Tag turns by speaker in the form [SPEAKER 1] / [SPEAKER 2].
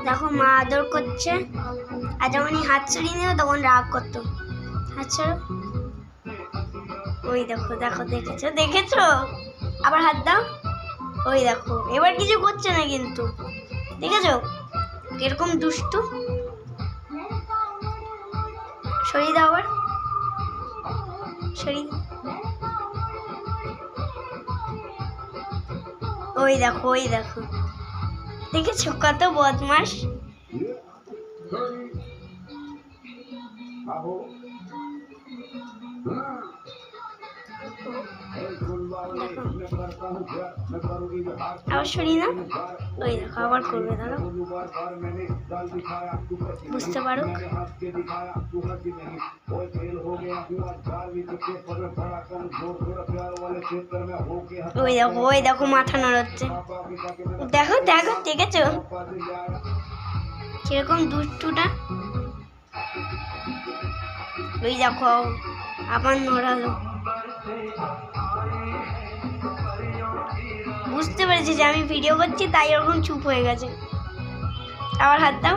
[SPEAKER 1] দেখো মা আদর করছে, আর যখনই হাত ছড়িয়ে নেবে তখন রাগ করতো। হাত ছাড়ো। ওই দেখো দেখো, দেখেছো দেখেছো? আবার হাত দাও। ওই দেখো এবার কিছু করছে না কিন্তু, দেখেছো কিরকম দুষ্টু। সরিয়ে দাও আবার, সরিয়ে। ওই দেখো ওই দেখো, দেখেছো কত বদমাস। আবার সরিয়ে না। ওই দেখো আবার করবে, দাঁড়াও বুঝতে পারো। ওই দেখো ওই দেখো মাথা নাড়াচ্ছে, দেখো দেখো দেখেছো কিরকম দুষ্টুটা। ওই দেখো আবার নড়ালো, বুঝতে পেরেছি যে আমি ভিডিও করছি তাই ওরকম চুপ হয়ে গেছে। আবার হাত দাও।